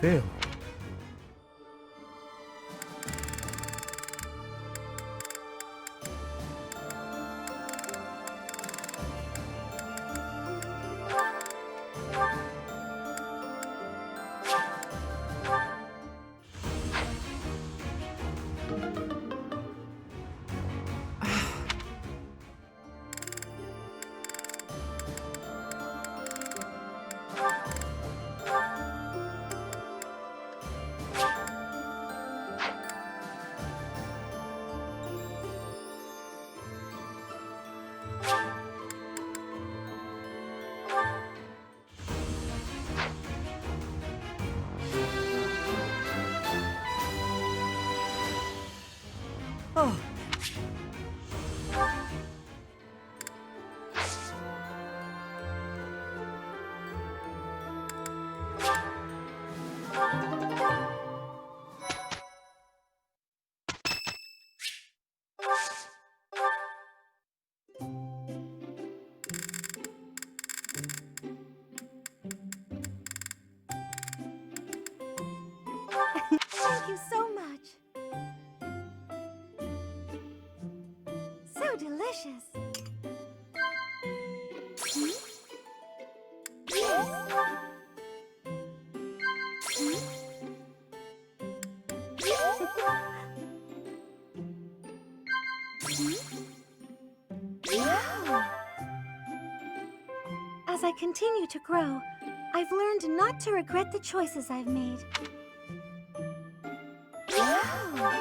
fail. Oh. Thank you so much. So delicious. Wow. As I continue to grow, I've learned not to regret the choices I've made. Wow.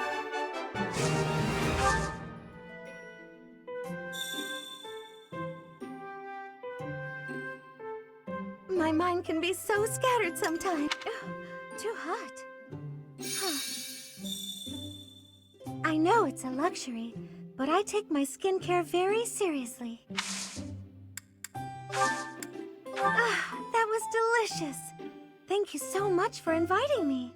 My mind can be so scattered sometimes. Too hot. Huh. I know it's a luxury, but I take my skincare very seriously. That was delicious. Thank you so much for inviting me.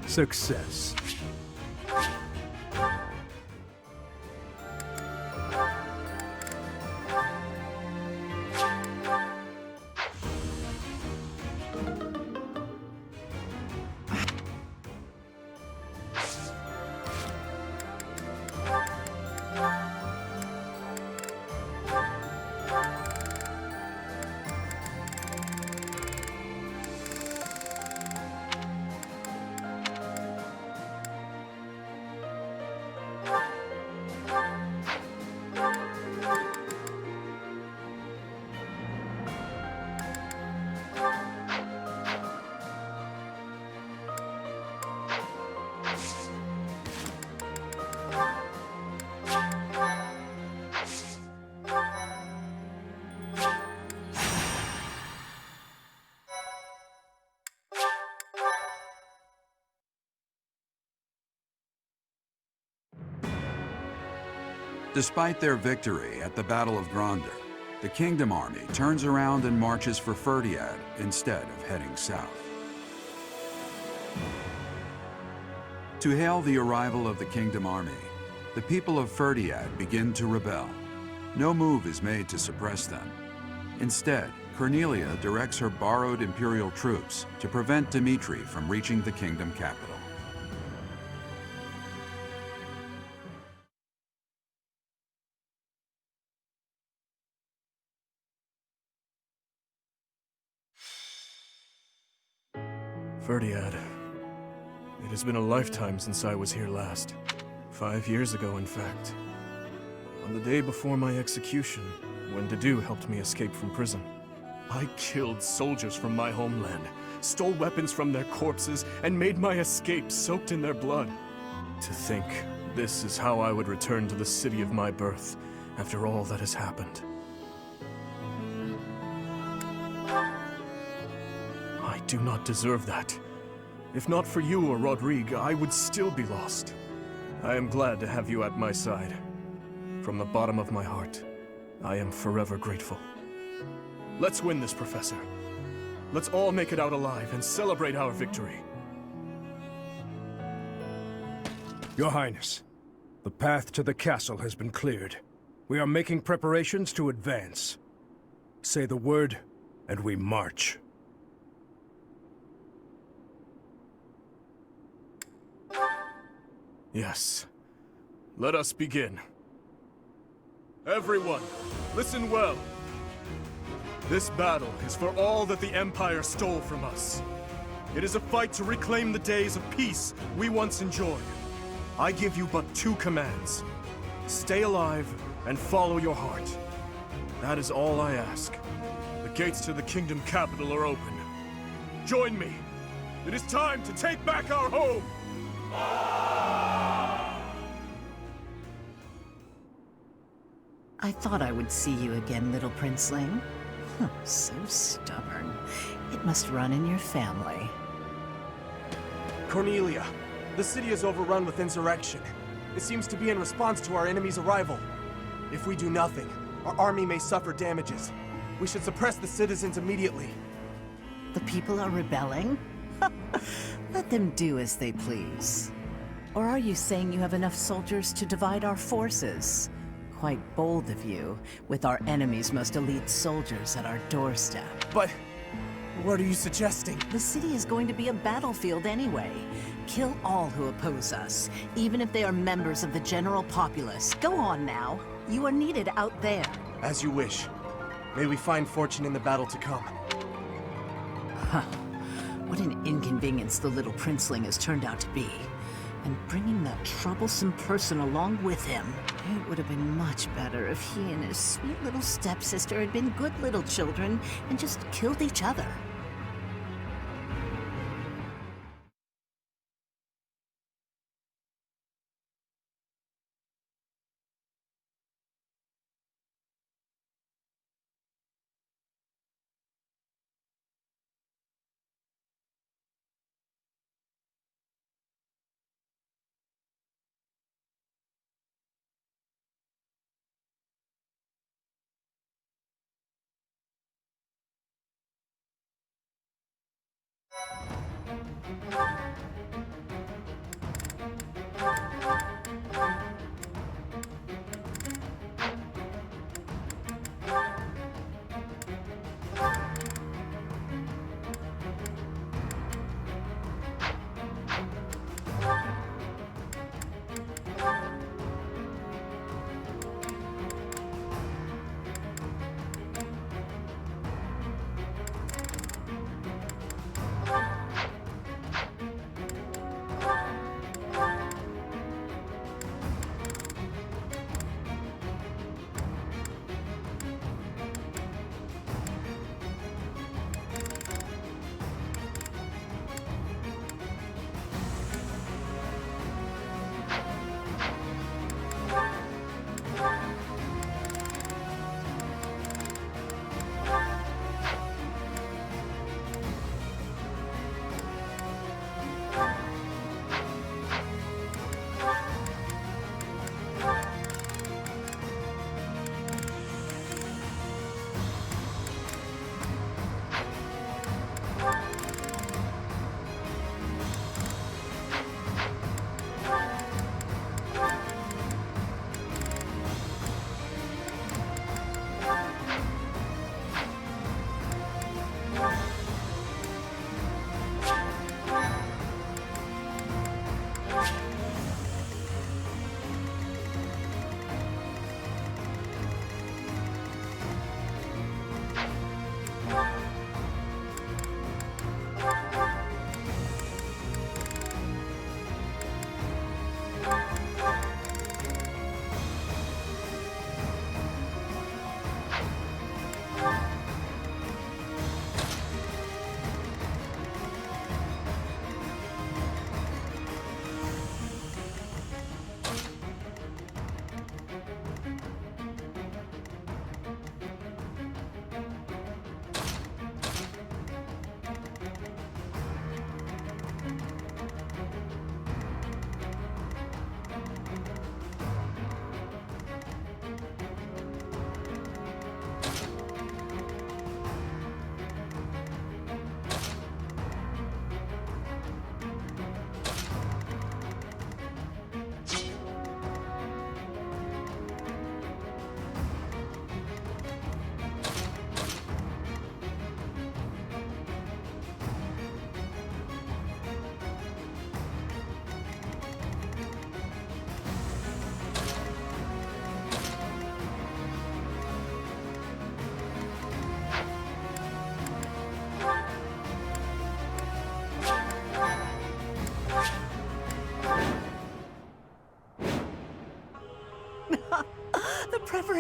Success. Despite their victory at the Battle of Gronder, the Kingdom Army turns around and marches for Faerghus instead of heading south. To hail the arrival of the Kingdom Army, the people of Faerghus begin to rebel. No move is made to suppress them. Instead, Cornelia directs her borrowed Imperial troops to prevent Dimitri from reaching the kingdom capital. Faerghus. It has been a lifetime since I was here last. 5 years ago, in fact. On the day before my execution, when Dedu helped me escape from prison. I killed soldiers from my homeland, stole weapons from their corpses, and made my escape soaked in their blood. To think this is how I would return to the city of my birth after all that has happened. I do not deserve that. If not for you or Rodrigue, I would still be lost. I am glad to have you at my side. From the bottom of my heart, I am forever grateful. Let's win this, Professor. Let's all make it out alive and celebrate our victory. Your Highness, the path to the castle has been cleared. We are making preparations to advance. Say the word, and we march. Yes. Let us begin. Everyone, listen well. This battle is for all that the Empire stole from us. It is a fight to reclaim the days of peace we once enjoyed. I give you but two commands. Stay alive and follow your heart. That is all I ask. The gates to the kingdom capital are open. Join me. It is time to take back our home! I thought I would see you again, little princeling. So stubborn. It must run in your family. Cornelia, the city is overrun with insurrection. It seems to be in response to our enemy's arrival. If we do nothing, our army may suffer damages. We should suppress the citizens immediately. The people are rebelling? Let them do as they please. Or are you saying you have enough soldiers to divide our forces? Quite bold of you, with our enemy's most elite soldiers at our doorstep. But what are you suggesting? The city is going to be a battlefield anyway. Kill all who oppose us, even if they are members of the general populace. Go on now. You are needed out there. As you wish. May we find fortune in the battle to come. What an inconvenience the little princeling has turned out to be. And bringing that troublesome person along with him. It would have been much better if he and his sweet little stepsister had been good little children and just killed each other.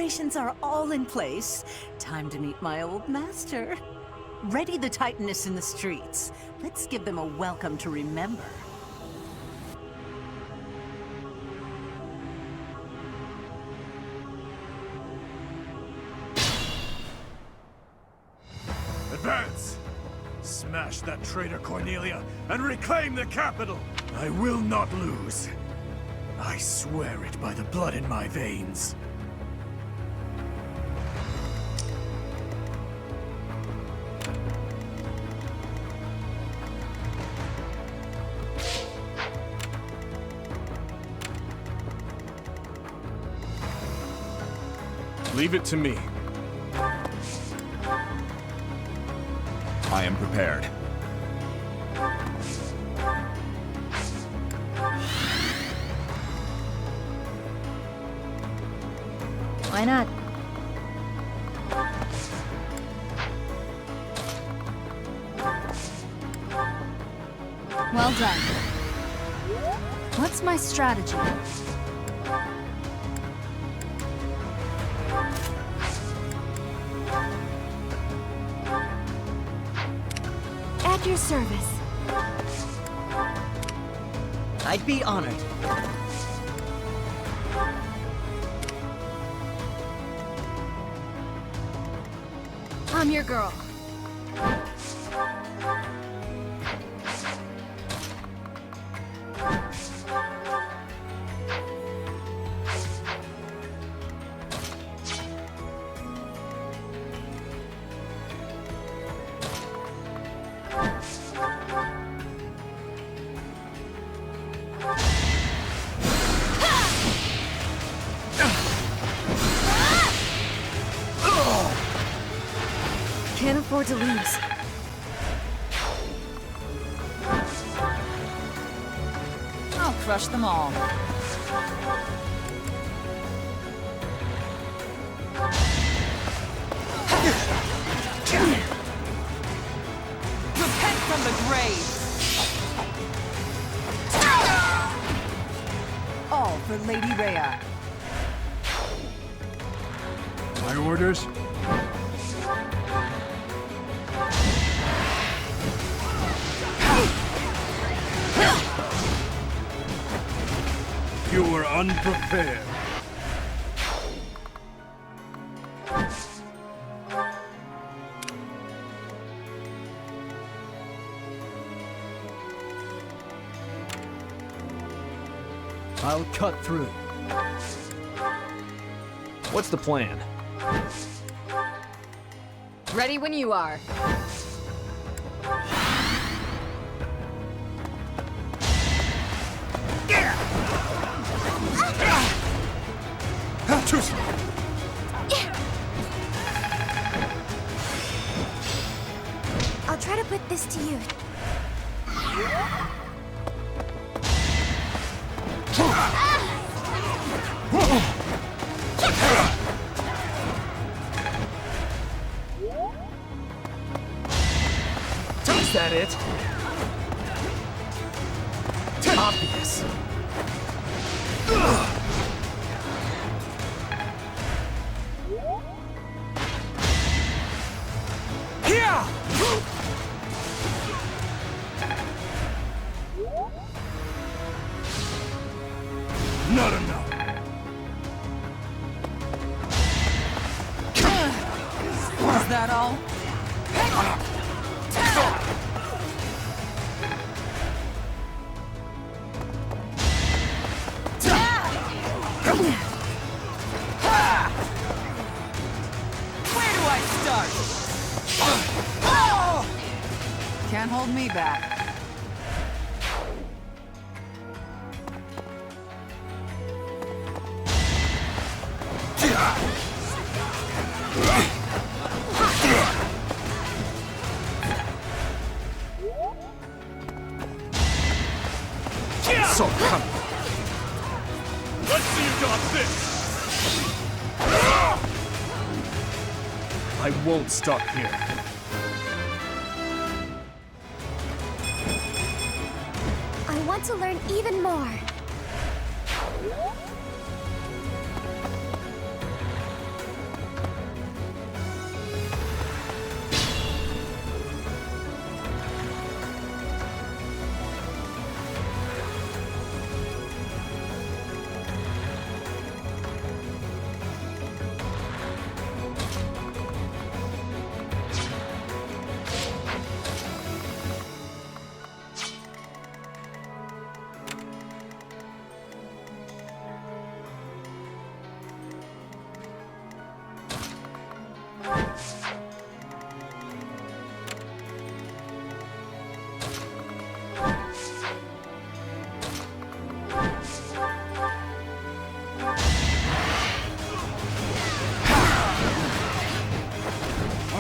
Preparations are all in place. Time to meet my old master. Ready the Titaness in the streets. Let's give them a welcome to remember. Advance! Smash that traitor Cornelia and reclaim the capital! I will not lose. I swear it by the blood in my veins. Leave it to me. I am prepared. Why not? Well done. What's my strategy? At your service. I'd be honored. I'm your girl. Can't afford to lose. I'll crush them all. Repent from the grave! All for Lady Rhea. My orders? You were unprepared. I'll cut through. What's the plan? Ready when you are. I'll try to put this to you. Is that it? Obvious. Here! Not enough. Is that all? Where do I start? Can't hold me back. So come. Let's see you dodge this. I won't stop here. I want to learn even more.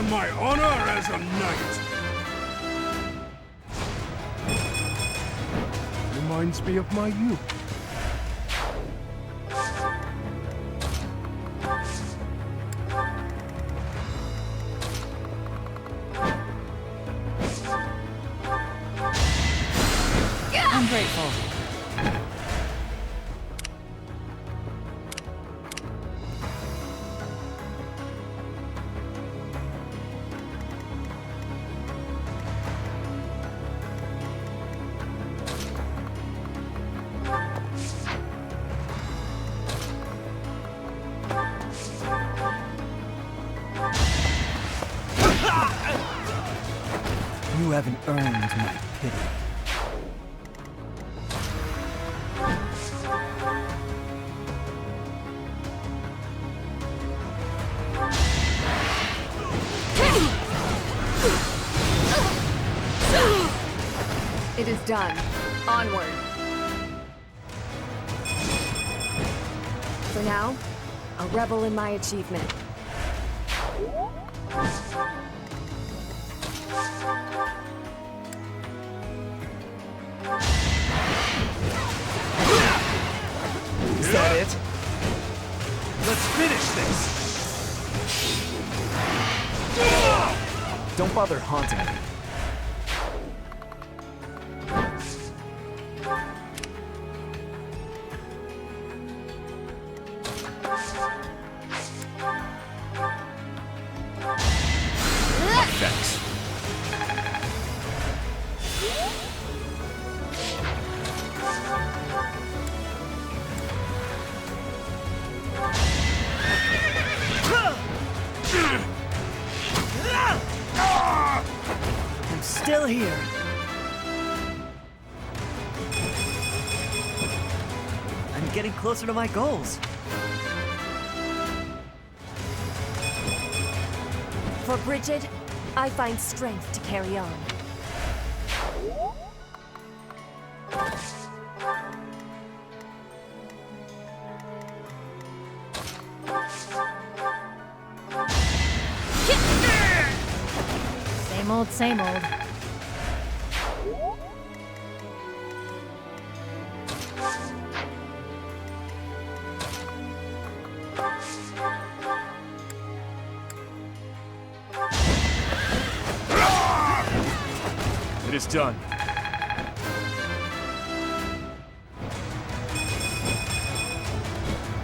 on my honor as a knight! Reminds me of my youth. I'm grateful. You haven't earned my pity. It is done. Onward. For now, I'll revel in my achievement. Is that it? Let's finish this! Don't bother haunting me. Thanks. I'm still here. I'm getting closer to my goals. For Bridget, I find strength to carry on. Same old, same old. It is done.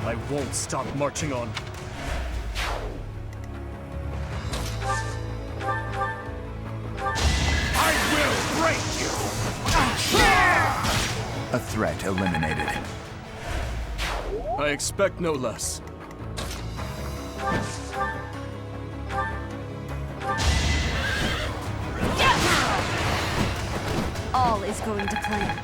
I won't stop marching on. I will break you! A threat eliminated. I expect no less. All is going to plan.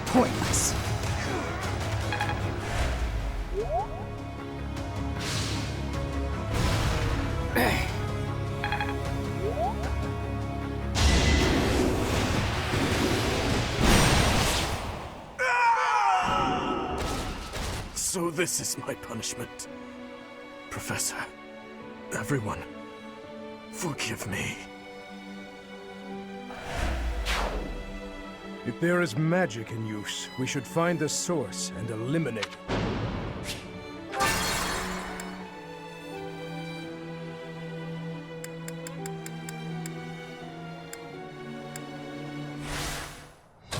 Pointless. So this is my punishment. Professor, everyone, forgive me. If there is magic in use, we should find the source and eliminate it.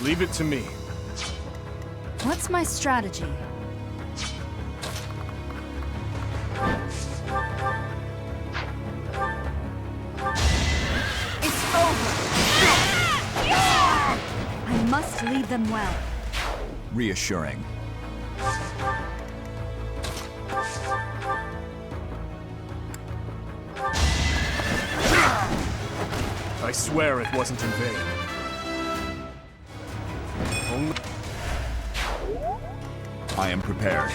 Leave it to me. What's my strategy? It's over! I must lead them well. Reassuring. I swear it wasn't in vain. Only... I am prepared.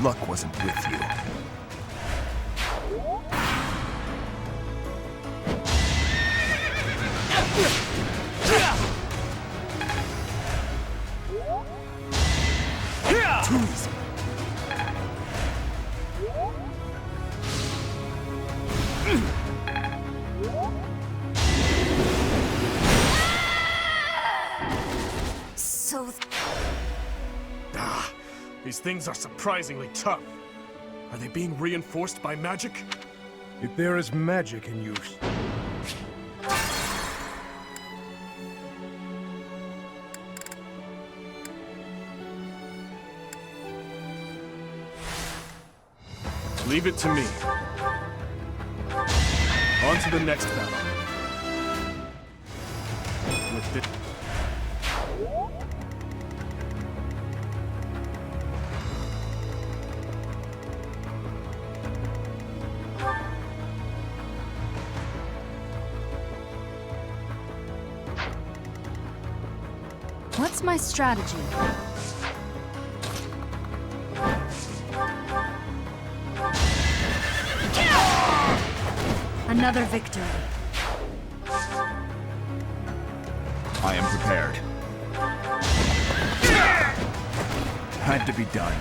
Luck wasn't with you. Too easy. So... These things are surprisingly tough. Are they being reinforced by magic? If there is magic in use, Leave it to me. On to the next battle. With the... What's my strategy? Another victory. I am prepared. Had to be done.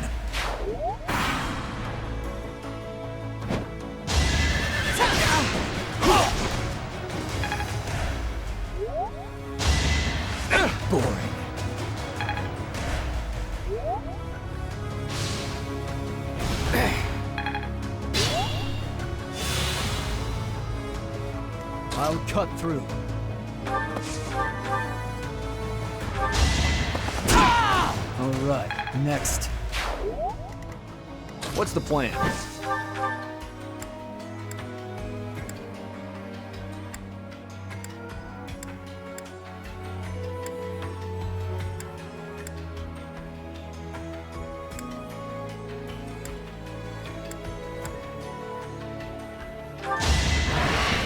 Boring. I'll cut through. All right, next. What's the plan?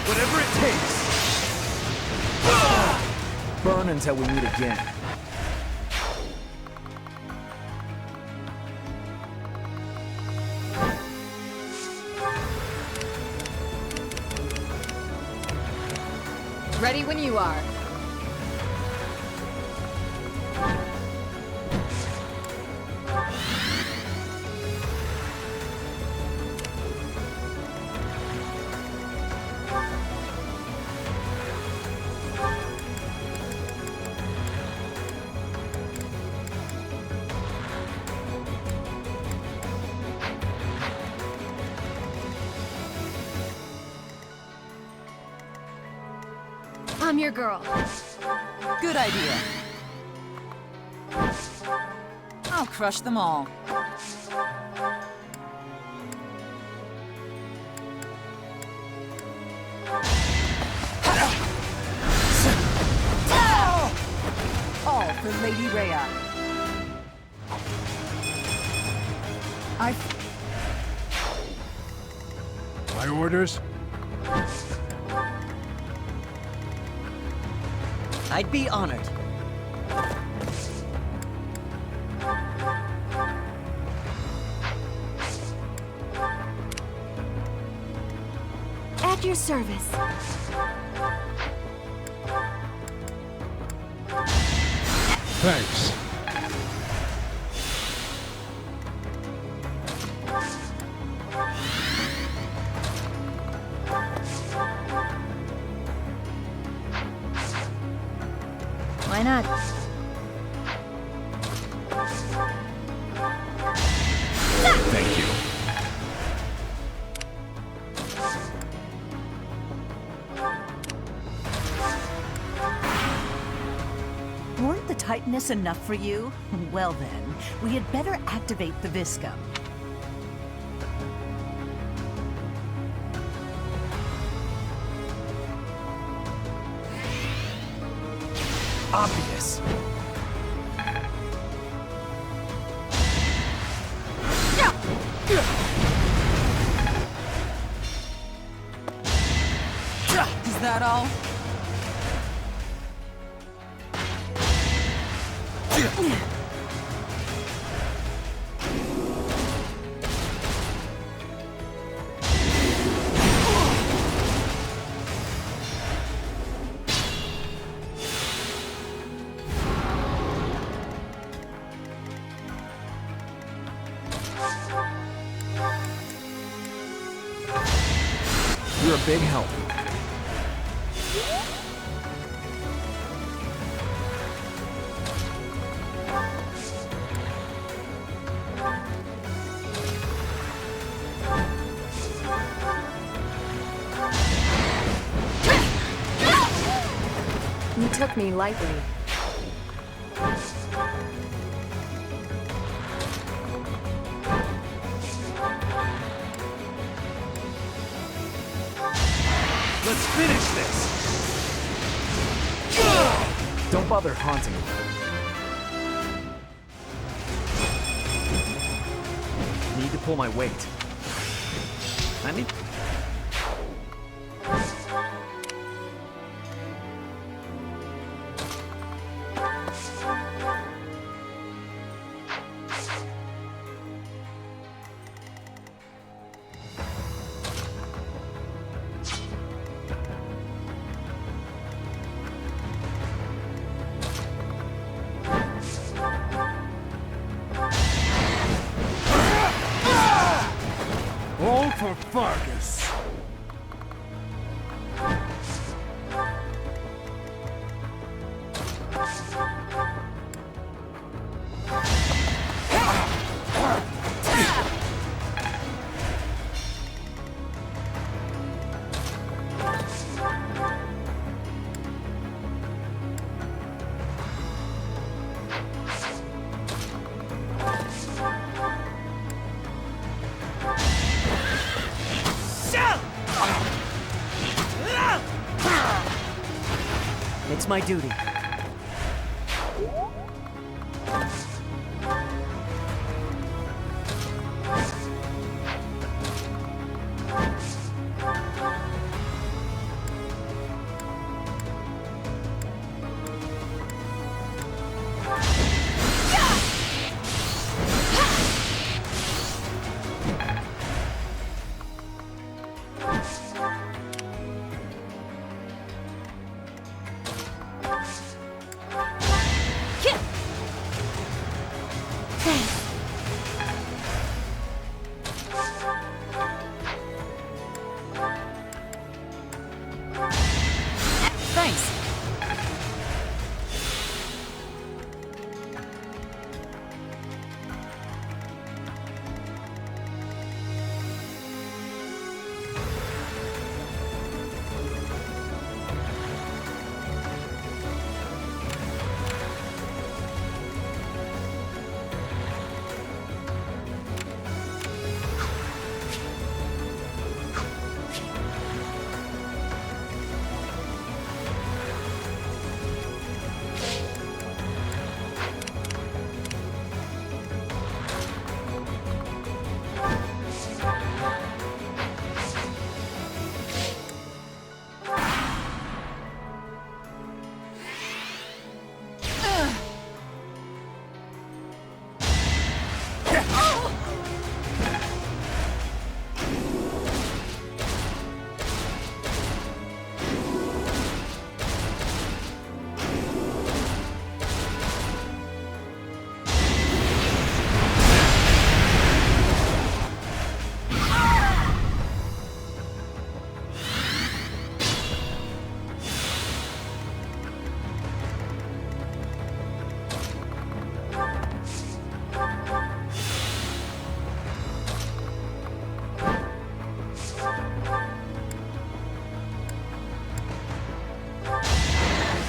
Whatever it takes. Burn until we meet again. Ready when you are. I'm your girl. Good idea. I'll crush them all. All for Lady Rhea. my orders? I'd be honored. At your service. Thanks. Why not? Thank you. Weren't the Titaness enough for you? Well then, we had better activate the Viscum. Obvious. Is that all? You're a big help. You took me lightly. Let's finish this! Don't bother haunting me. Need to pull my weight. I need... All for Faerghus. It's my duty. Thanks.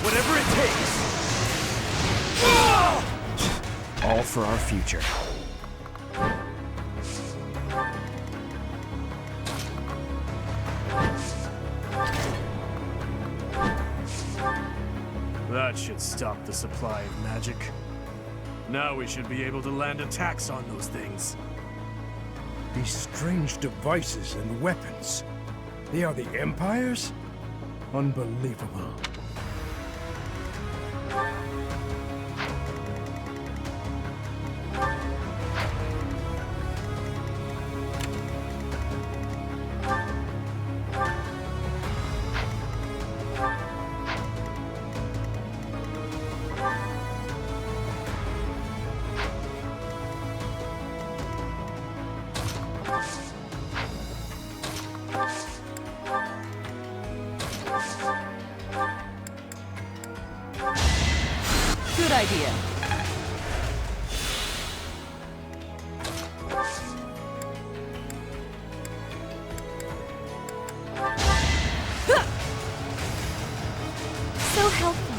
Whatever it takes! All for our future. That should stop the supply of magic. Now we should be able to land attacks on those things. These strange devices and weapons. They are the Empire's? Unbelievable. idea. So helpful.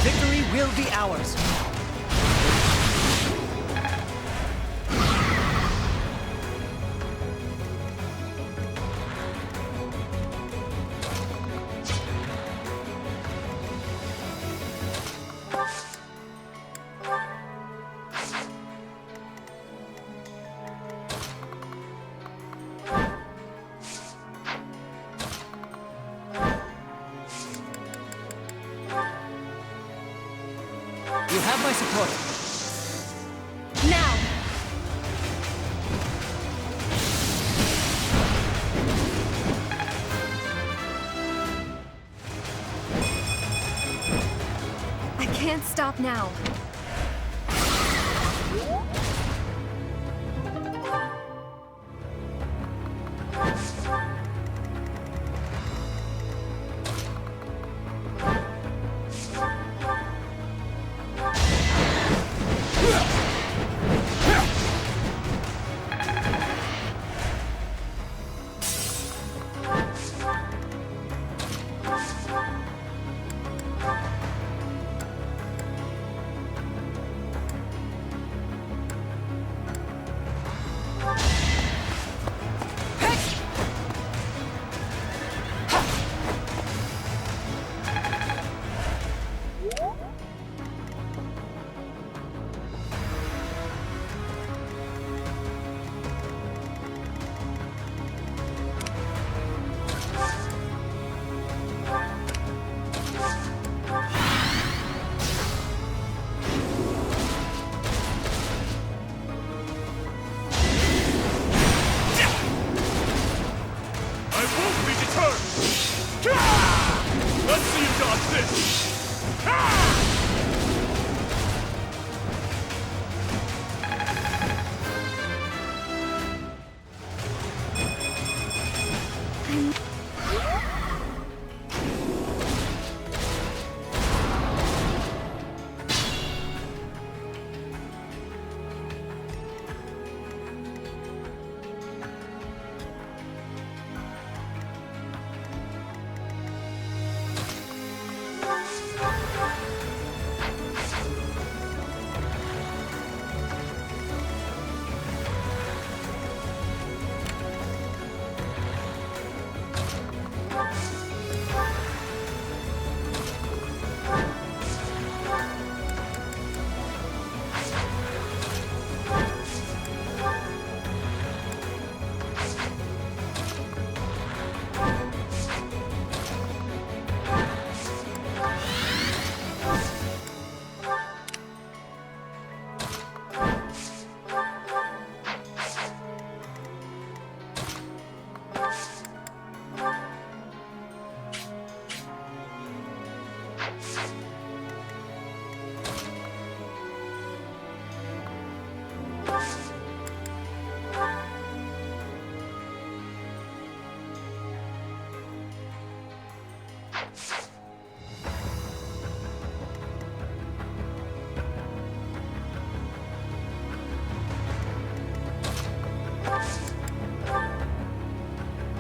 Victory will be ours. You have my support. Now! I can't stop now. Let's see you dodge this!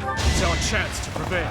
It's our chance to prevail.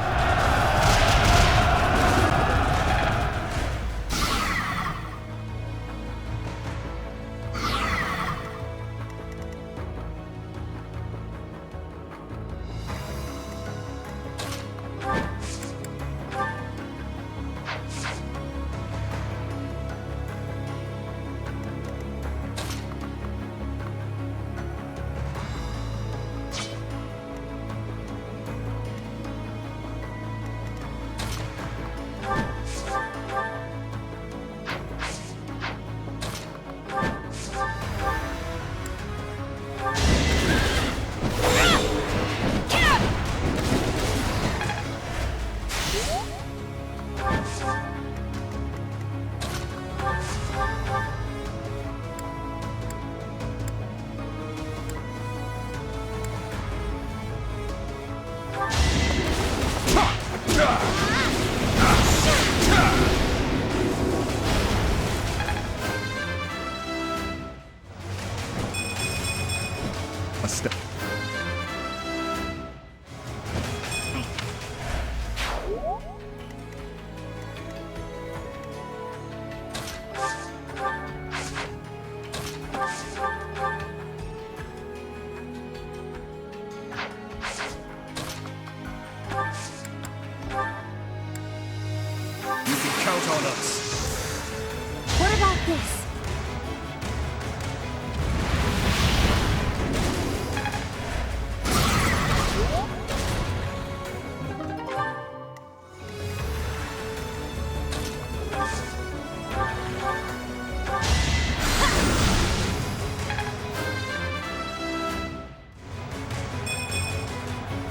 A step. You can count on us. What about this?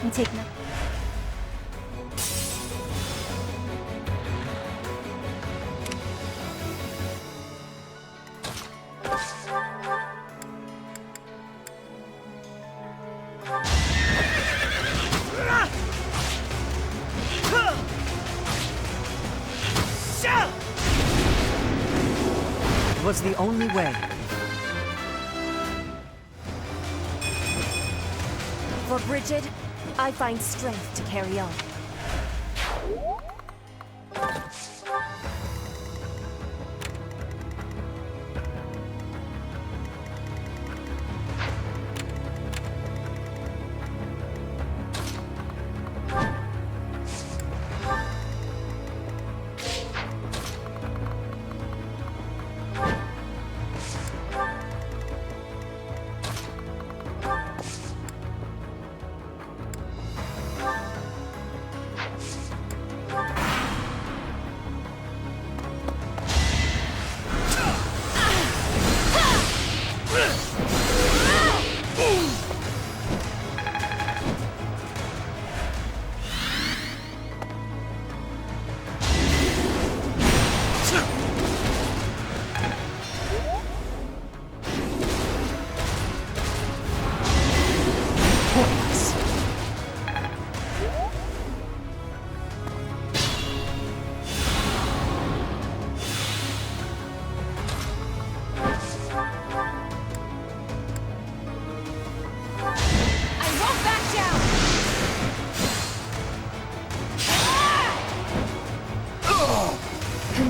I take no. It was the only way. For Bridget, I find strength to carry on.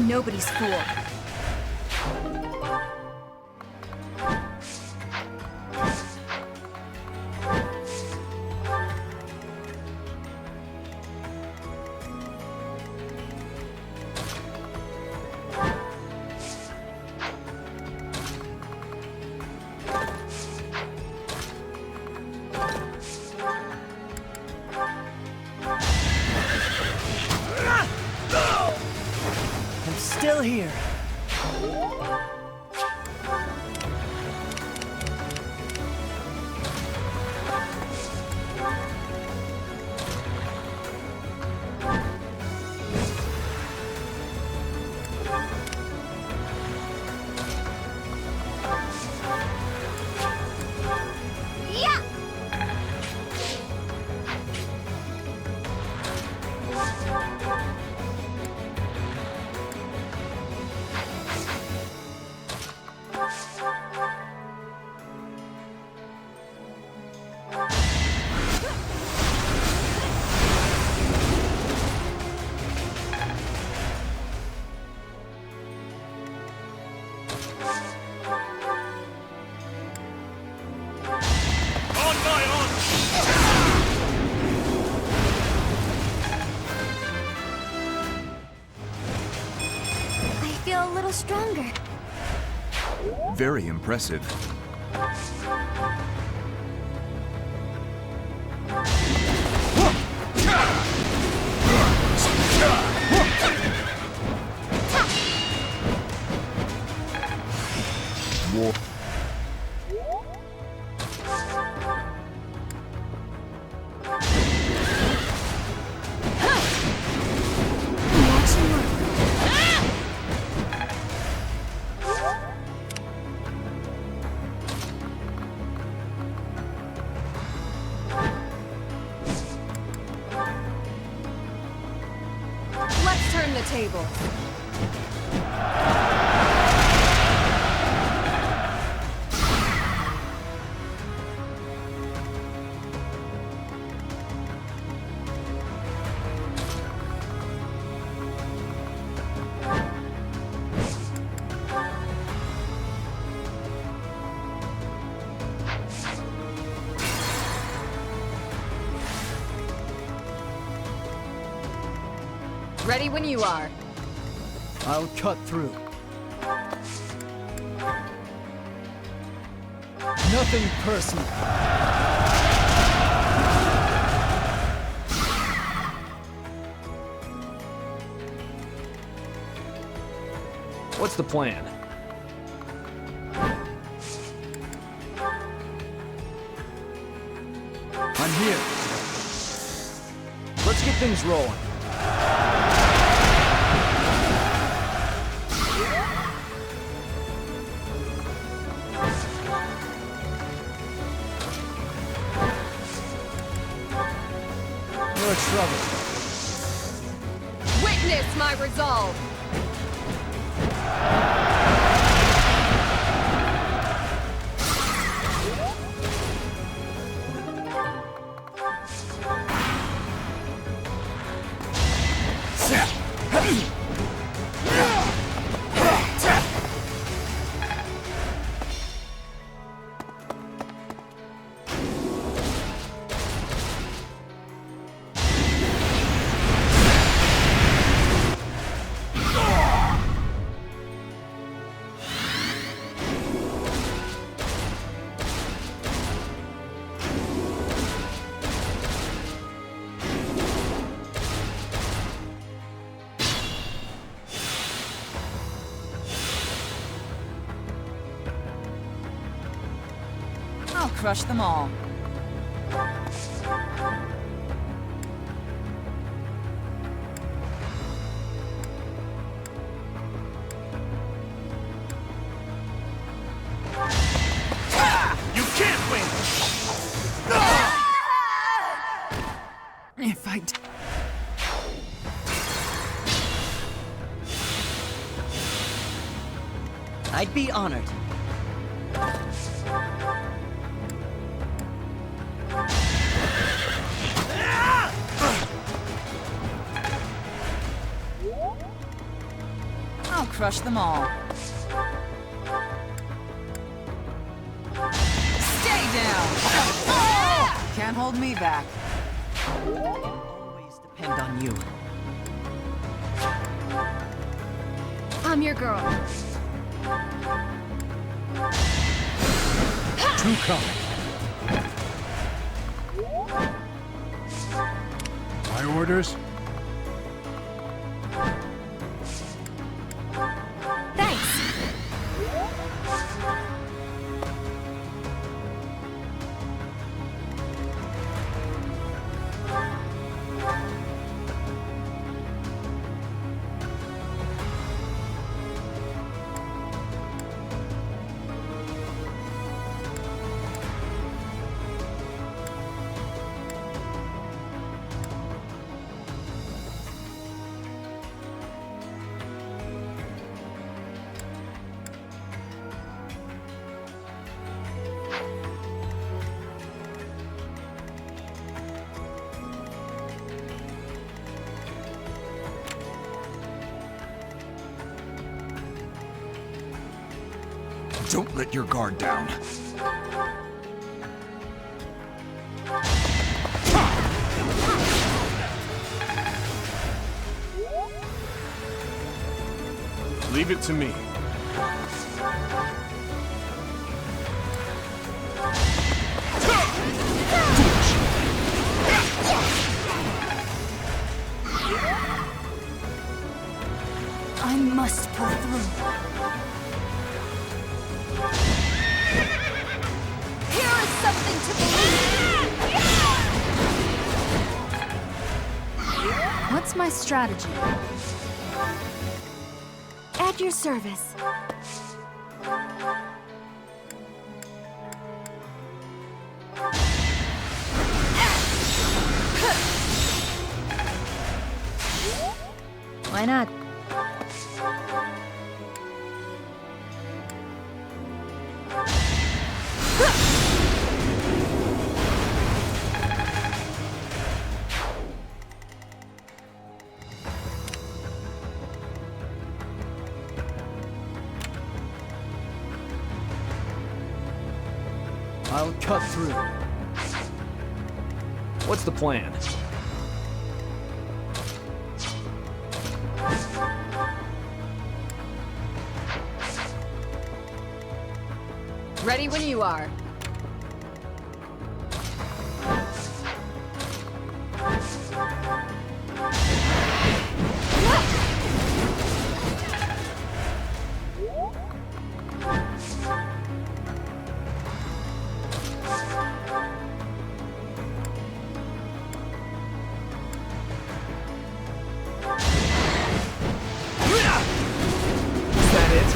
Nobody's fool. Still here. A little stronger. Very impressive. War. Turn the table. Ready when you are. I'll cut through. Nothing personal. What's the plan? I'm here. Let's get things rolling. No trouble. Witness my resolve. I'll crush them all. You can't win! If I I'd be honored. I'll crush them all. Stay down! Can't hold me back. Always depend on you. I'm your girl. Too common. My orders? Thanks. Don't let your guard down. Leave it to me. I must pull through. Here is something to believe. What's my strategy? At your service. Why not? I'll cut through. What's the plan? Ready when you are. Is that it?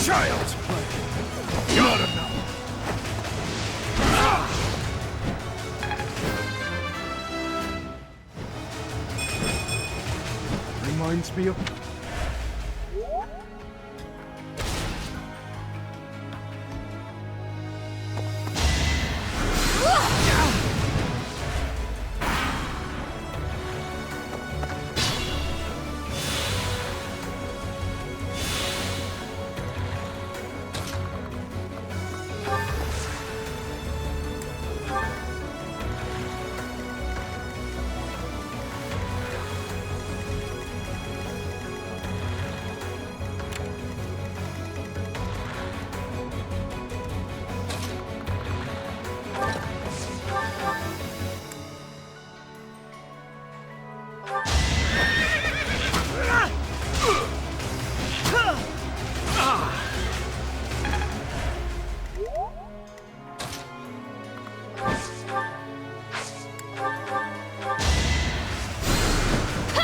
Child! Not enough! Reminds me of...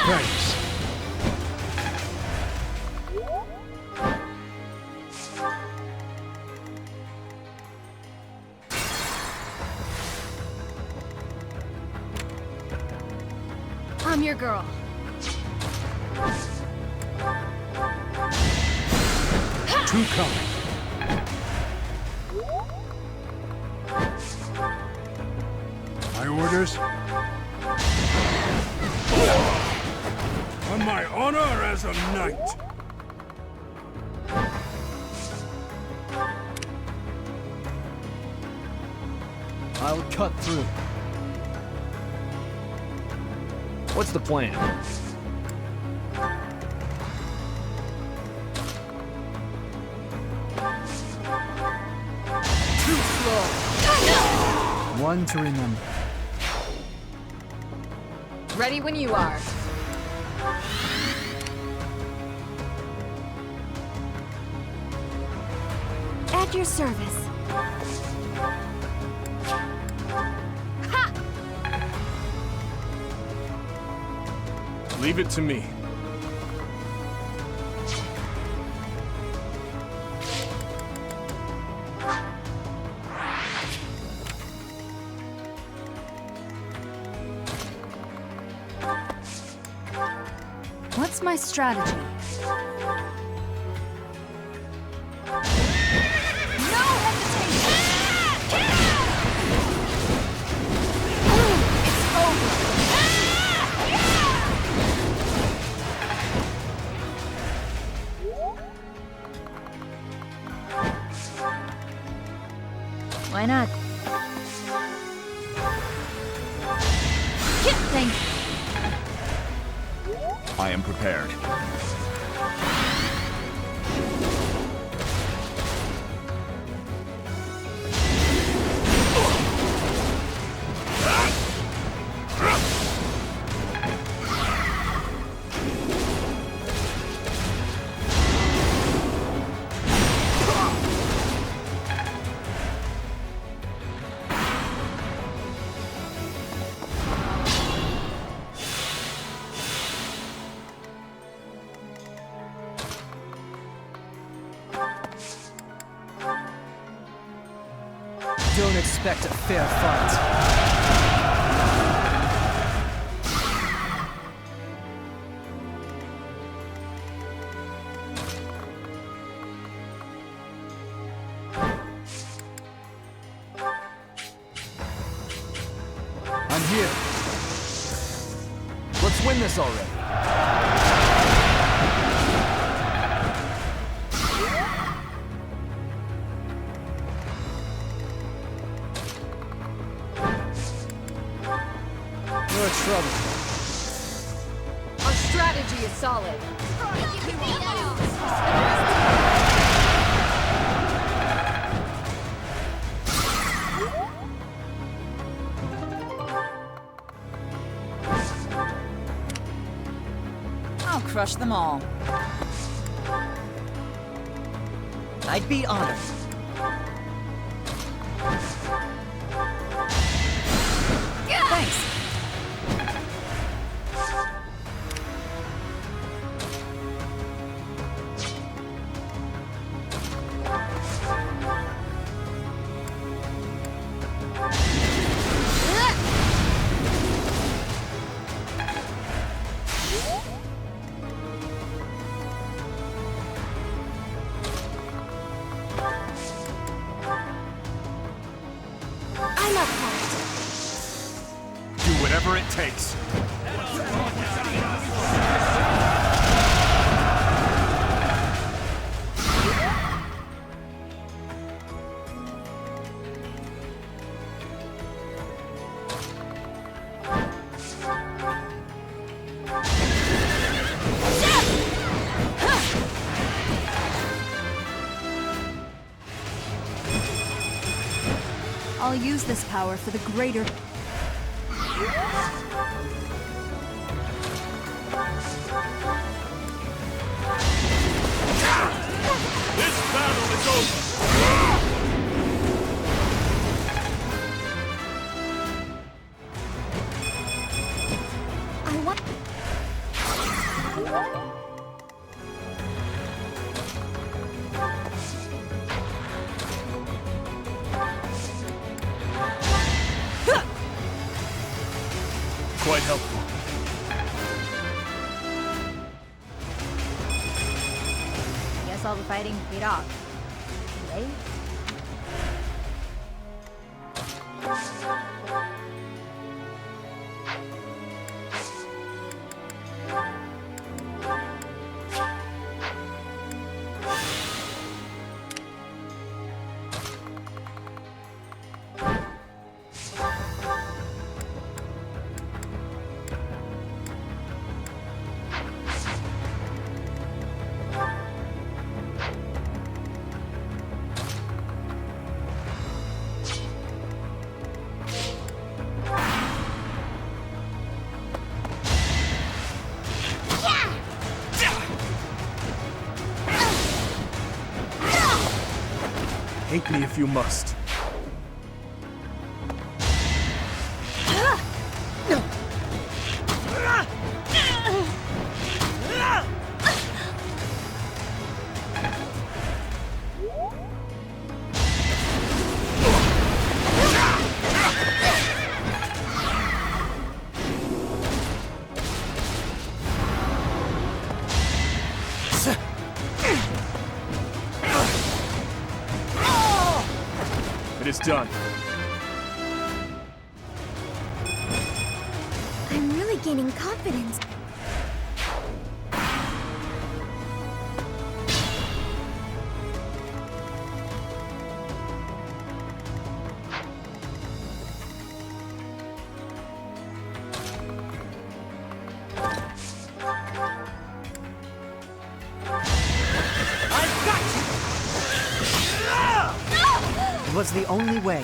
Thanks. I'm your girl. Two coming. My orders? On my honor as a knight. I'll cut through. What's the plan? Too slow. One to remember. Ready when you are. At your service. Leave it to me. What's my strategy? No hesitation! It's over! Why not? Thank you. I am prepared. expect a fair fight. I'm here. Let's win this already. No trouble. Our strategy is solid. I'll crush them all. I'd be honored. Thanks. I'm up for it. Do whatever it takes. I'll use this power for the greater... This battle is over! I want... Quite helpful. Guess all the fighting paid off. Right? Hate me if you must. It is done. I'm really gaining confidence. It was the only way.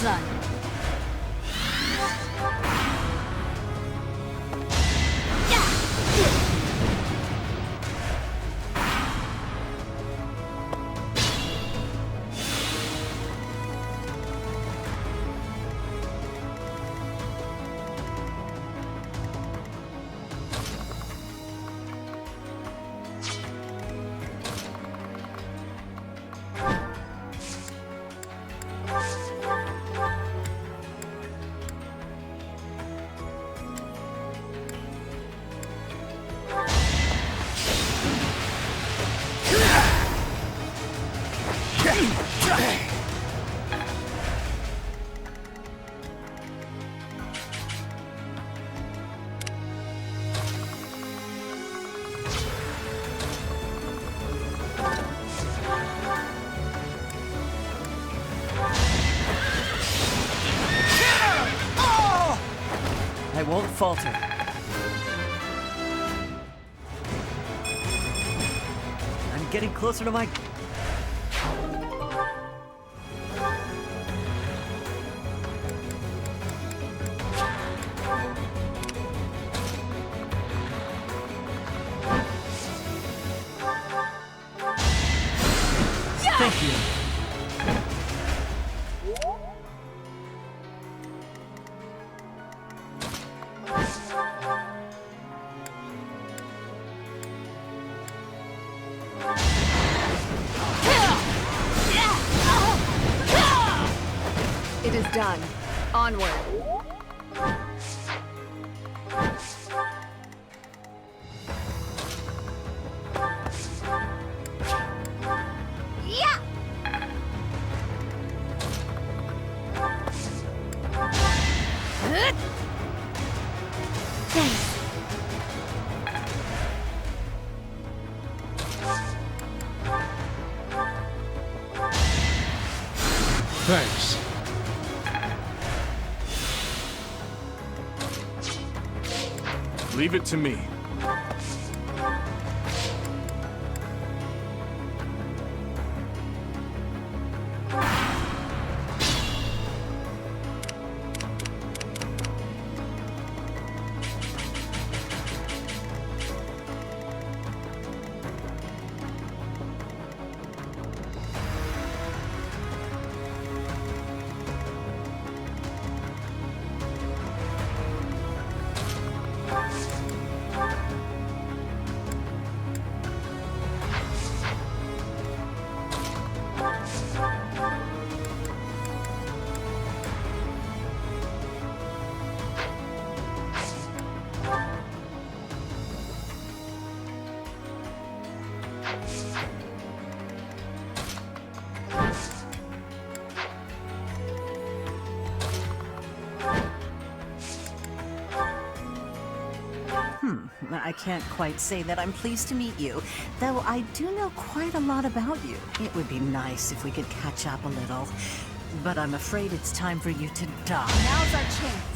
done. I won't falter. I'm getting closer to my... Thank you. It is done. Onward. Yeah! Thanks. Thanks. Leave it to me. I can't quite say that I'm pleased to meet you, though I do know quite a lot about you. It would be nice if we could catch up a little, but I'm afraid it's time for you to die. Now's our chance.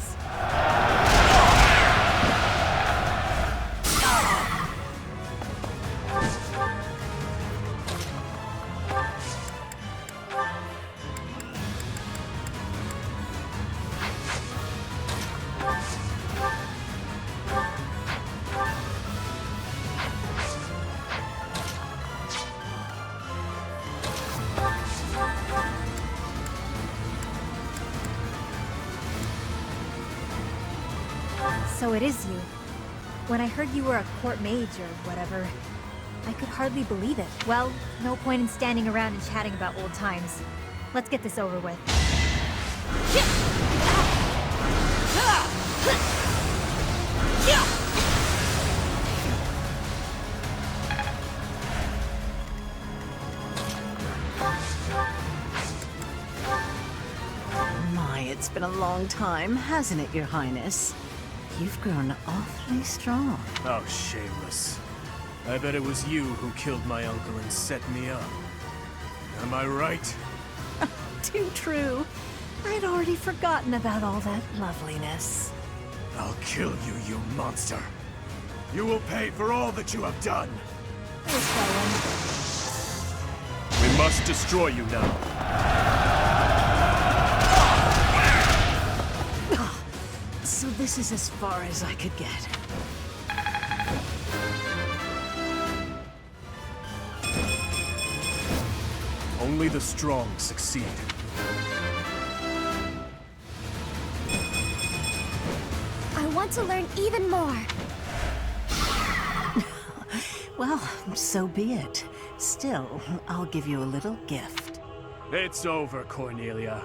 So it is you. When I heard you were a court mage or whatever, I could hardly believe it. Well, no point in standing around and chatting about old times. Let's get this over with. My, it's been a long time, hasn't it, Your Highness? You've grown awfully strong. Oh, shameless. I bet it was you who killed my uncle and set me up. Am I right? Too true. I'd already forgotten about all that loveliness. I'll kill you, you monster. You will pay for all that you have done. We must destroy you now. So this is as far as I could get. Only the strong succeed. I want to learn even more. Well, so be it. Still, I'll give you a little gift. It's over, Cornelia.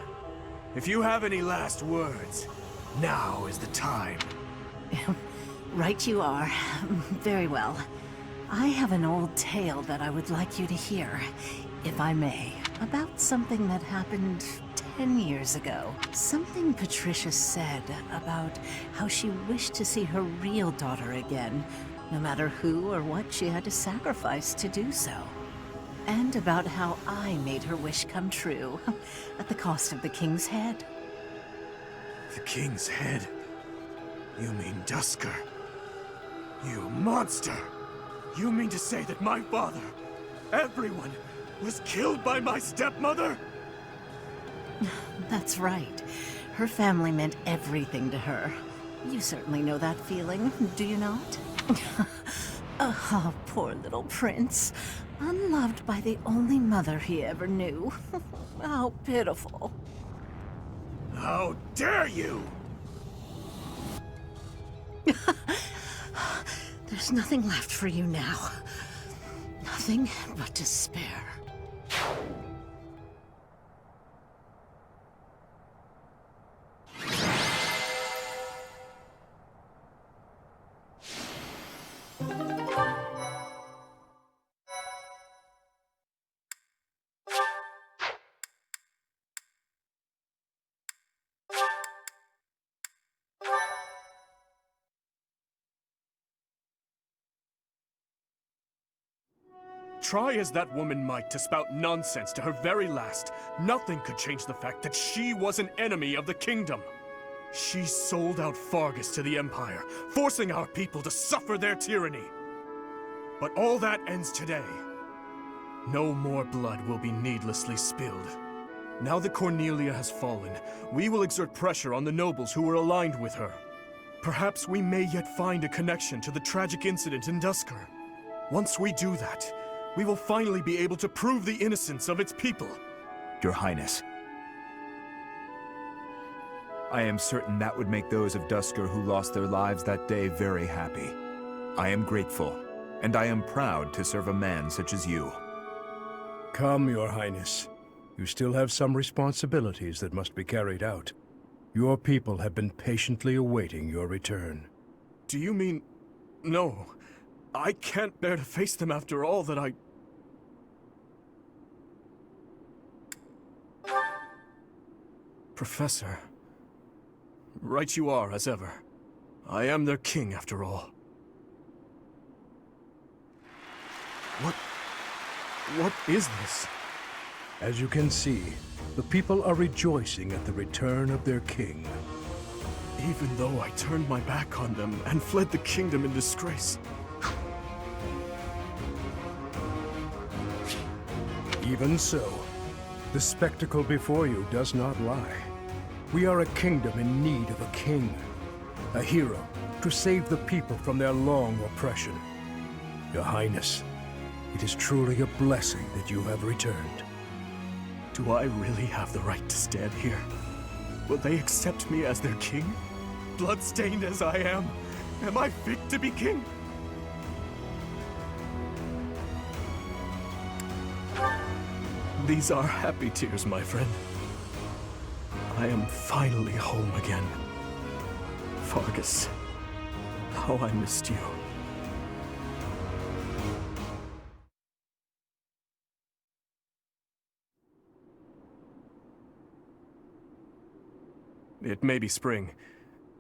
If you have any last words, now is the time. Right you are. Very well. I have an old tale that I would like you to hear, if I may, about something that happened 10 years ago. Something Patricia said about how she wished to see her real daughter again, no matter who or what she had to sacrifice to do so. And about how I made her wish come true, at the cost of the king's head. The king's head? You mean Dusker? You monster! You mean to say that my father, everyone, was killed by my stepmother? That's right. Her family meant everything to her. You certainly know that feeling, do you not? Oh, poor little prince. Unloved by the only mother he ever knew. How pitiful. How dare you! There's nothing left for you now. Nothing but despair. Try as that woman might to spout nonsense to her very last, nothing could change the fact that she was an enemy of the kingdom. She sold out Faerghus to the Empire, forcing our people to suffer their tyranny. But all that ends today. No more blood will be needlessly spilled. Now that Cornelia has fallen, we will exert pressure on the nobles who were aligned with her. Perhaps we may yet find a connection to the tragic incident in Dusker. Once we do that, we will finally be able to prove the innocence of its people. Your Highness. I am certain that would make those of Dusker who lost their lives that day very happy. I am grateful, and I am proud to serve a man such as you. Come, Your Highness. You still have some responsibilities that must be carried out. Your people have been patiently awaiting your return. Do you mean... No. I can't bear to face them after all that I... Professor. Right you are, as ever. I am their king, after all. What is this? As you can see, the people are rejoicing at the return of their king. Even though I turned my back on them and fled the kingdom in disgrace. Even so, the spectacle before you does not lie. We are a kingdom in need of a king, a hero to save the people from their long oppression. Your Highness, it is truly a blessing that you have returned. Do I really have the right to stand here? Will they accept me as their king? Bloodstained as I am I fit to be king? These are happy tears, my friend. I am finally home again. Faerghus, how I missed you. It may be spring,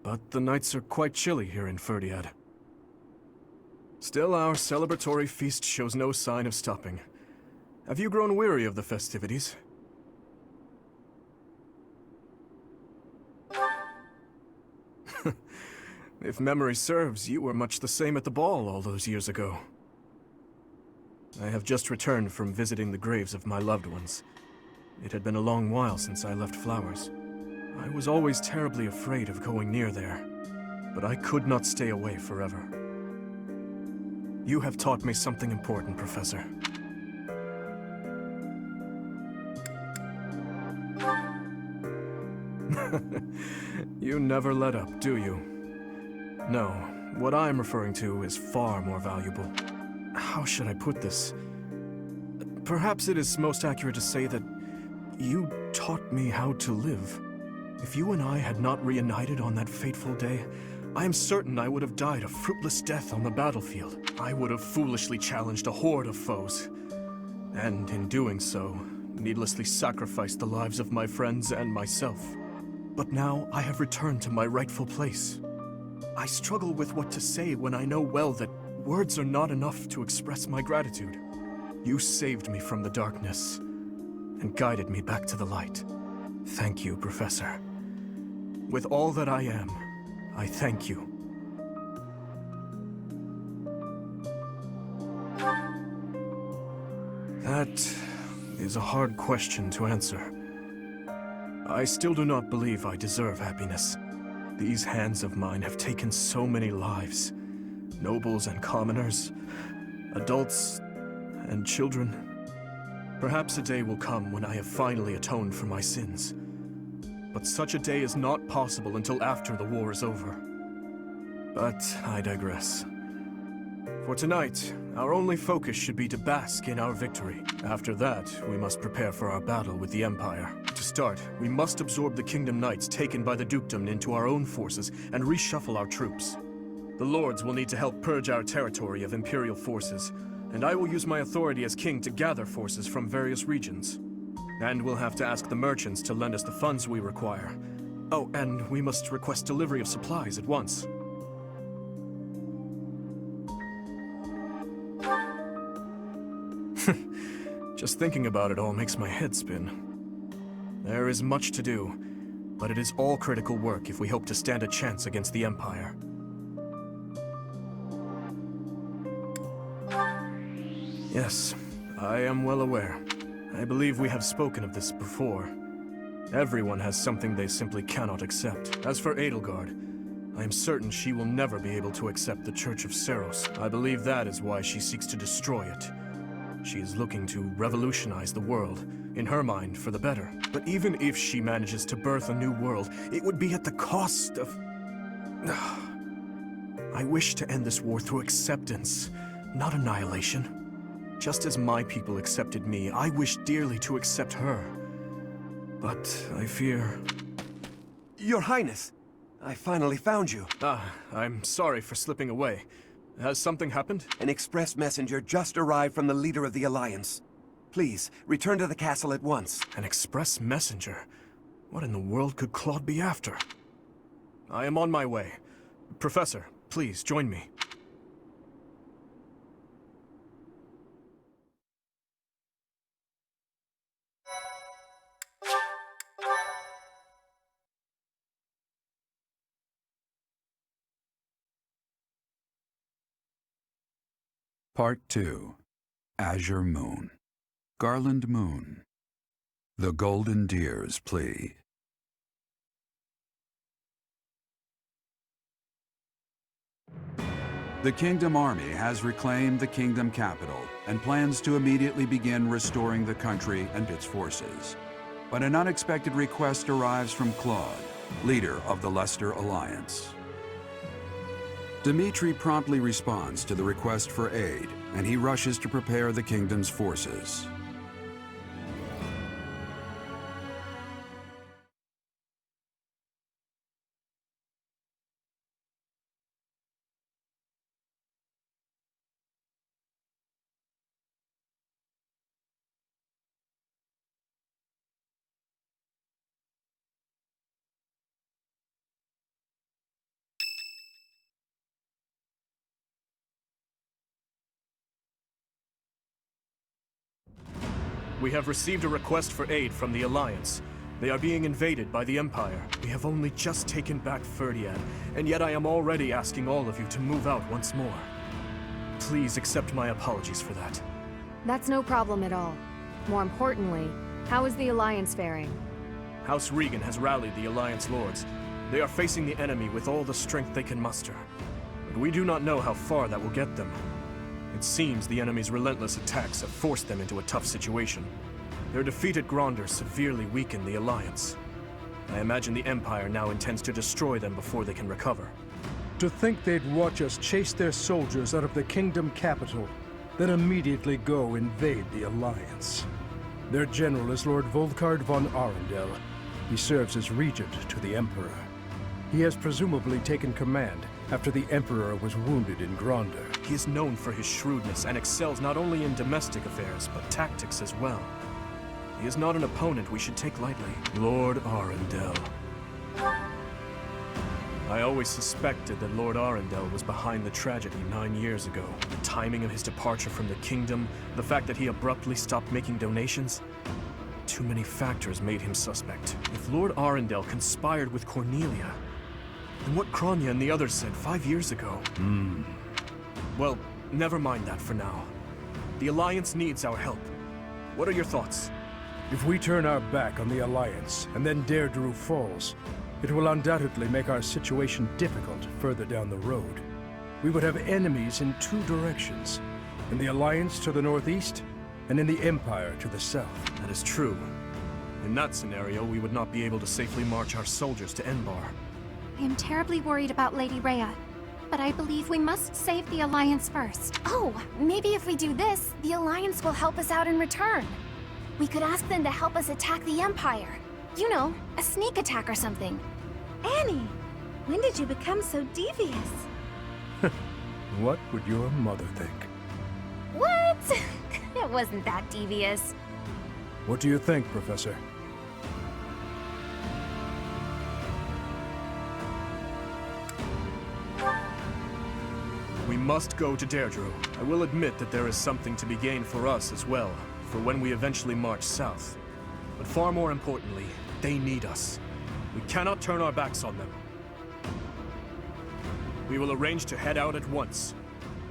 but the nights are quite chilly here in Ferdiad. Still, our celebratory feast shows no sign of stopping. Have you grown weary of the festivities? If memory serves, you were much the same at the ball all those years ago. I have just returned from visiting the graves of my loved ones. It had been a long while since I left flowers. I was always terribly afraid of going near there, but I could not stay away forever. You have taught me something important, Professor. You never let up, do you? No, what I'm referring to is far more valuable. How should I put this? Perhaps it is most accurate to say that you taught me how to live. If you and I had not reunited on that fateful day, I am certain I would have died a fruitless death on the battlefield. I would have foolishly challenged a horde of foes, and in doing so, needlessly sacrificed the lives of my friends and myself. But now I have returned to my rightful place. I struggle with what to say when I know well that words are not enough to express my gratitude. You saved me from the darkness and guided me back to the light. Thank you, Professor. With all that I am, I thank you. That is a hard question to answer. I still do not believe I deserve happiness. These hands of mine have taken so many lives. Nobles and commoners, adults and children. Perhaps a day will come when I have finally atoned for my sins. But such a day is not possible until after the war is over. But I digress. For tonight, our only focus should be to bask in our victory. After that, we must prepare for our battle with the Empire. To start, we must absorb the Kingdom Knights taken by the dukedom into our own forces and reshuffle our troops. The Lords will need to help purge our territory of Imperial forces, and I will use my authority as king to gather forces from various regions. And we'll have to ask the merchants to lend us the funds we require. Oh, and we must request delivery of supplies at once. Just thinking about it all makes my head spin. There is much to do, but it is all critical work if we hope to stand a chance against the Empire. Yes, I am well aware. I believe we have spoken of this before. Everyone has something they simply cannot accept. As for Edelgard, I am certain she will never be able to accept the Church of Seiros. I believe that is why she seeks to destroy it. She is looking to revolutionize the world, in her mind, for the better. But even if she manages to birth a new world, it would be at the cost of... I wish to end this war through acceptance, not annihilation. Just as my people accepted me, I wish dearly to accept her. But I fear... Your Highness, I finally found you. I'm sorry for slipping away. Has something happened? An express messenger just arrived from the leader of the Alliance. Please, return to the castle at once. An express messenger? What in the world could Claude be after? I am on my way. Professor, please join me. Part 2. Azure Moon. Garland Moon. The Golden Deer's Plea. The Kingdom Army has reclaimed the Kingdom capital and plans to immediately begin restoring the country and its forces. But an unexpected request arrives from Claude, leader of the Leicester Alliance. Dimitri promptly responds to the request for aid, and he rushes to prepare the kingdom's forces. We have received a request for aid from the Alliance. They are being invaded by the Empire. We have only just taken back Faerghus, and yet I am already asking all of you to move out once more. Please accept my apologies for that. That's no problem at all. More importantly, how is the Alliance faring? House Regan has rallied the Alliance Lords. They are facing the enemy with all the strength they can muster. But we do not know how far that will get them. It seems the enemy's relentless attacks have forced them into a tough situation. Their defeat at Gronder severely weakened the Alliance. I imagine the Empire now intends to destroy them before they can recover. To think they'd watch us chase their soldiers out of the kingdom capital, then immediately go invade the Alliance. Their general is Lord Volkard von Arundel. He serves as regent to the Emperor. He has presumably taken command after the Emperor was wounded in Gronder. He is known for his shrewdness and excels not only in domestic affairs, but tactics as well. He is not an opponent we should take lightly. Lord Arundel. I always suspected that Lord Arundel was behind the tragedy 9 years ago. The timing of his departure from the kingdom, the fact that he abruptly stopped making donations. Too many factors made him suspect. If Lord Arundel conspired with Cornelia, then what Kronya and the others said 5 years ago. Well, never mind that for now. The Alliance needs our help. What are your thoughts? If we turn our back on the Alliance, and then Deirdre falls, it will undoubtedly make our situation difficult further down the road. We would have enemies in 2 directions, in the Alliance to the northeast, and in the Empire to the south. That is true. In that scenario, we would not be able to safely march our soldiers to Enbar. I am terribly worried about Lady Rhea, but I believe we must save the Alliance first. Oh, maybe if we do this, the Alliance will help us out in return. We could ask them to help us attack the Empire. You know, a sneak attack or something. Annie, when did you become so devious? What would your mother think? What? It wasn't that devious. What do you think, Professor? We must go to Deirdre. I will admit that there is something to be gained for us as well, for when we eventually march south. But far more importantly, they need us. We cannot turn our backs on them. We will arrange to head out at once.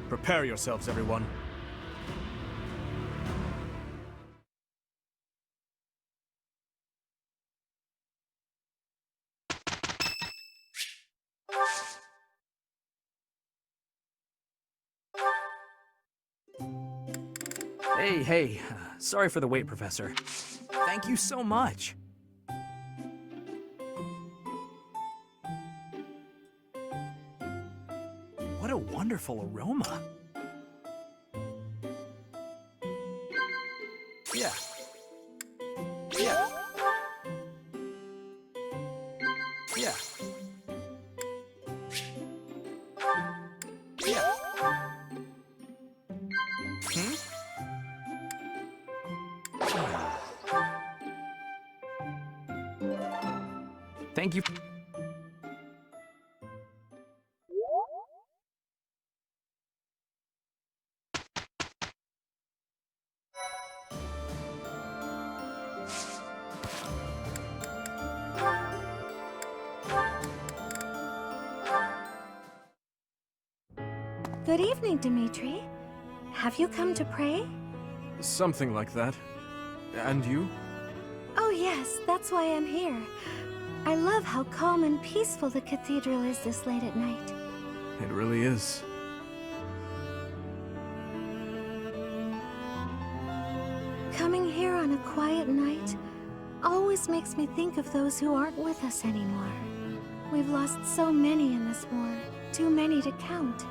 Prepare yourselves, everyone. Hey, sorry for the wait, Professor. Thank you so much. What a wonderful aroma. Yeah. Yeah. Yeah. Yeah. Thank you. Good evening, Dimitri. Have you come to pray? Something like that. And you? Oh yes, that's why I'm here. I love how calm and peaceful the cathedral is this late at night. It really is. Coming here on a quiet night always makes me think of those who aren't with us anymore. We've lost so many in this war, too many to count.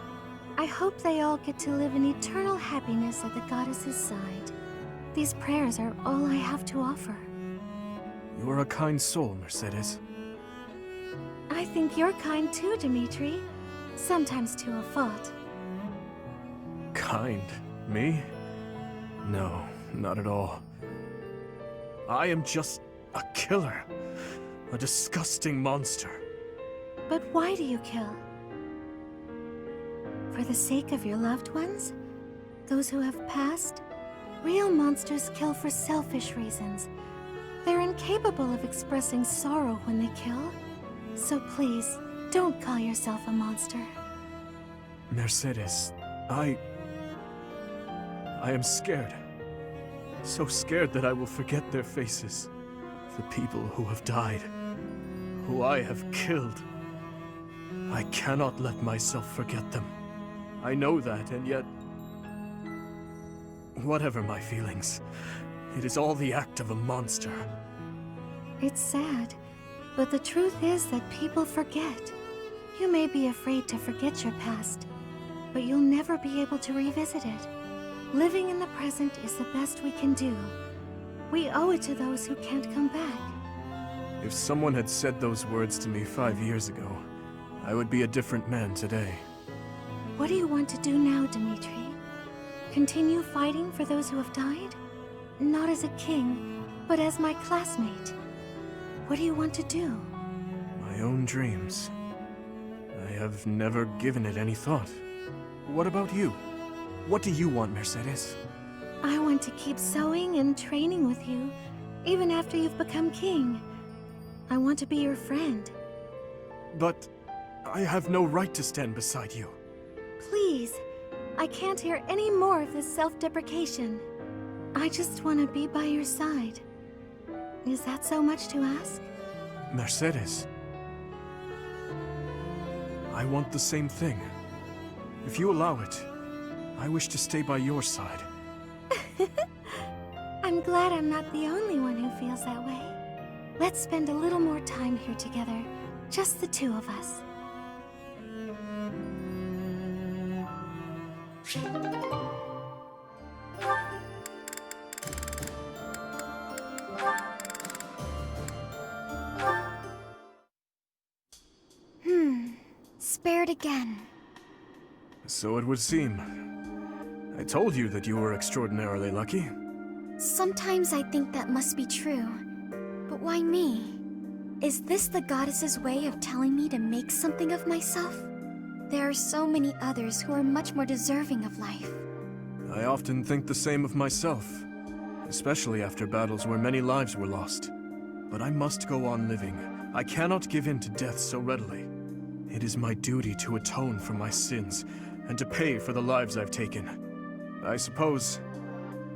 I hope they all get to live in eternal happiness at the goddess's side. These prayers are all I have to offer. You are a kind soul, Mercedes. I think you're kind too, Dimitri. Sometimes to a fault. Kind? Me? No, not at all. I am just a killer. A disgusting monster. But why do you kill? For the sake of your loved ones? Those who have passed? Real monsters kill for selfish reasons. They're incapable of expressing sorrow when they kill. So please, don't call yourself a monster. Mercedes, I am scared. So scared that I will forget their faces. The people who have died, who I have killed. I cannot let myself forget them. I know that, and yet... Whatever my feelings, it is all the act of a monster. It's sad, but the truth is that people forget. You may be afraid to forget your past, but you'll never be able to revisit it. Living in the present is the best we can do. We owe it to those who can't come back. If someone had said those words to me 5 years ago, I would be a different man today. What do you want to do now, Dimitri? Continue fighting for those who have died? Not as a king, but as my classmate. What do you want to do? My own dreams. I have never given it any thought. What about you? What do you want, Mercedes? I want to keep sewing and training with you, even after you've become king. I want to be your friend. But I have no right to stand beside you. Please, I can't hear any more of this self-deprecation. I just want to be by your side. Is that so much to ask? Mercedes. I want the same thing. If you allow it, I wish to stay by your side. I'm glad I'm not the only one who feels that way. Let's spend a little more time here together, just the two of us. Spared again. So it would seem. I told you that you were extraordinarily lucky. Sometimes I think that must be true. But why me? Is this the goddess's way of telling me to make something of myself? There are so many others who are much more deserving of life. I often think the same of myself, especially after battles where many lives were lost. But I must go on living. I cannot give in to death so readily. It is my duty to atone for my sins, and to pay for the lives I've taken. I suppose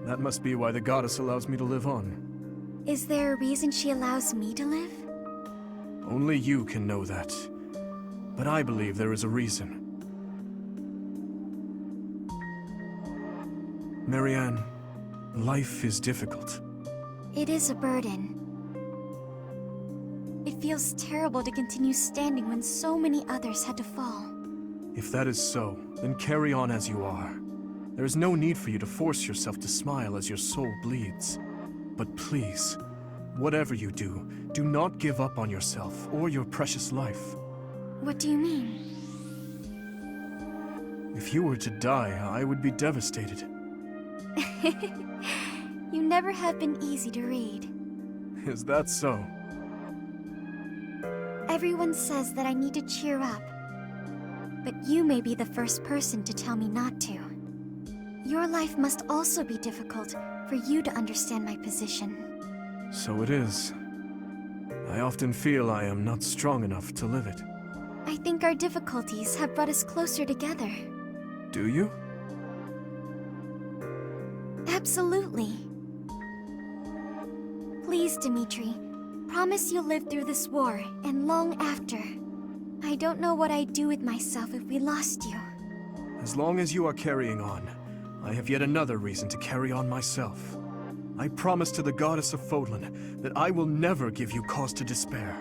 that must be why the goddess allows me to live on. Is there a reason she allows me to live? Only you can know that. But I believe there is a reason. Marianne, life is difficult. It is a burden. It feels terrible to continue standing when so many others had to fall. If that is so, then carry on as you are. There is no need for you to force yourself to smile as your soul bleeds. But please, whatever you do, do not give up on yourself or your precious life. What do you mean? If you were to die, I would be devastated. You never have been easy to read. Is that so? Everyone says that I need to cheer up. But you may be the first person to tell me not to. Your life must also be difficult for you to understand my position. So it is. I often feel I am not strong enough to live it. I think our difficulties have brought us closer together. Do you? Absolutely. Please, Dimitri, promise you'll live through this war and long after. I don't know what I'd do with myself if we lost you. As long as you are carrying on, I have yet another reason to carry on myself. I promise to the goddess of Fodlan that I will never give you cause to despair.